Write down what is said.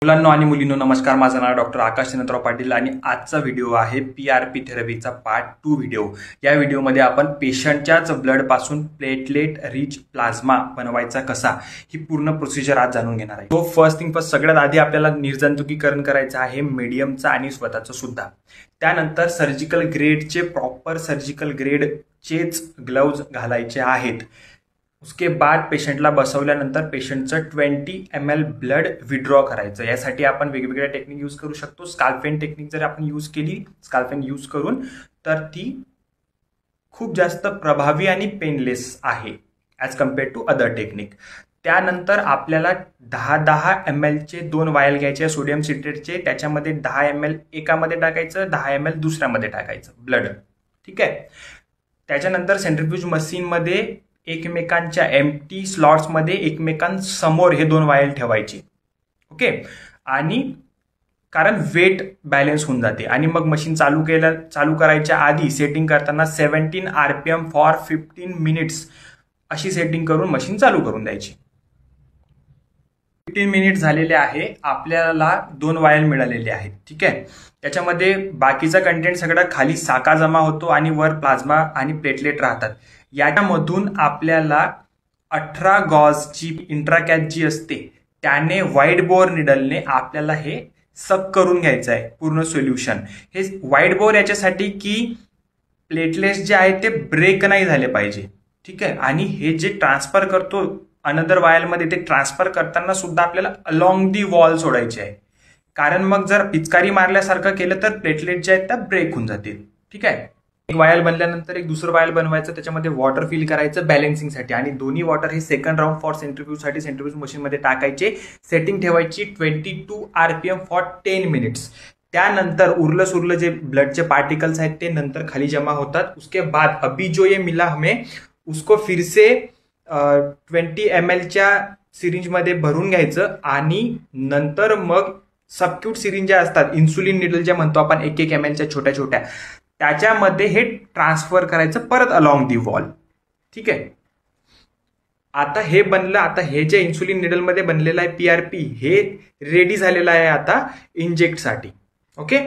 मुलांनो आणि मुलींनो नमस्कार. माझं नाव डॉक्टर आकाश चंद्रराव पाटील आणि आजचा व्हिडिओ आहे PRP थेरपीचा पार्ट 2 व्हिडिओ. या व्हिडिओमध्ये आपण पेशंटच्याच ब्लड पासून प्लेटलेट रिच प्लाझ्मा बनवायचा कसा ही पूर्ण प्रोसिजर आज जाणून घेणार आहे. तो फर्स्ट थिंग फर्स्ट सगळ्यात आधी आपल्याला निर्जंतुकीकरण करायचं आहे मीडियमचा आणि स्वतःचं सुद्धा. त्यानंतर सर्जिकल ग्रेडचे प्रॉपर सर्जिकल ग्रेडचेच ग्लव्ज घालायचे आहेत. उसके बाद पेशंटला बसवल्यानंतर पेशंटचं 20 ml ब्लड विड्रॉ करायचं. यासाठी आपण वेगवेगळ्या टेक्निक यूज करू शकतो. स्काल्पेन टेक्निक जर आपण यूज केली स्काल्पेन यूज करून तर ती खूप जास्त प्रभावी आणि पेनलेस आहे as compared to other technique. त्यानंतर आपल्याला 10 ml चे 2 वायल घ्यायचे सोडियम सिट्रेटचे. त्याच्यामध्ये 10 ml एकामध्ये टाकायचं, 10 ml दुसऱ्यामध्ये टाकायचं ब्लड. ठीक आहे. त्याच्यानंतर सेंट्रिफ्यूज मशीनमध्ये एकमेकांच्या एम्प्टी स्लॉट्समध्ये एकमेकांसमोर हे 2 वायल ठेवायची. ओके. आणि कारण वेट बॅलन्स होऊन जाते. आणि मग मशीन चालू करायच्या आधी सेटिंग करताना 17 RPM फॉर 15 मिनिट्स अशी सेटिंग करून मशीन चालू करून द्यायची. 15 मिनिट झालेले आहे. आपल्याला 2 वायल मिळालेले आहेत. ठीक आहे. त्याच्यामध्ये बाकीचा कंटेंट सगळा खाली साका जमा होतो आणि वर प्लाझ्मा आणि प्लेटलेट राहतात. याच्यामधून आपल्याला 18 गॉजची इंट्राकॅच जी असते त्याने व्हाईट बोर निडलने आपल्याला हे सक करून घ्यायचं आहे पूर्ण सोल्युशन. हे व्हाईट बोर याच्यासाठी की प्लेटलेट्स जे आहेत ते ब्रेक नाही झाले पाहिजे. ठीक आहे. आणि हे जे ट्रान्सफर करतो अनदर वायलमध्ये ते ट्रान्सफर करताना सुद्धा आपल्याला अलॉंग दी वॉल सोडायची आहे. कारण मग जर पिचकारी मारल्यासारखं केलं तर प्लेटलेट जे आहेत त्या ब्रेक होऊन जातील. ठीक आहे. एक वायल बनल्यानंतर एक दुसरं वायल बनवायचं. त्याच्यामध्ये वॉटर फिल करायचं बॅलन्सिंगसाठी आणि दोन्ही वॉटर हे सेकंड राऊंड फॉर सेंट्रिफ्यूजसाठी सेंट्रिफ्यूज मशीनमध्ये टाकायचे. सेटिंग ठेवायची 22 RPM फॉर 10 मिनिट्स. त्यानंतर उरलं जे ब्लडचे पार्टिकल्स आहेत ते नंतर खाली जमा होतात. उसके बाद अभी जो ये मिला हमें उसको फिर से 20 ml सिरिंजमध्ये भरून घ्यायचं आणि नंतर मग सबक्यूट सिरिंज ज्या असतात इन्सुलिन निडल ज्या म्हणतो आपण 1 ml छोट्या छोट्या त्याच्यामध्ये हे ट्रान्सफर करायचं परत अलॉंग दी वॉल. ठीक आहे. आता हे बनलं. आता हे जे इन्सुलिन निडलमध्ये बनलेलं आहे PRP हे रेडी झालेलं आहे आता इंजेक्टसाठी. ओके.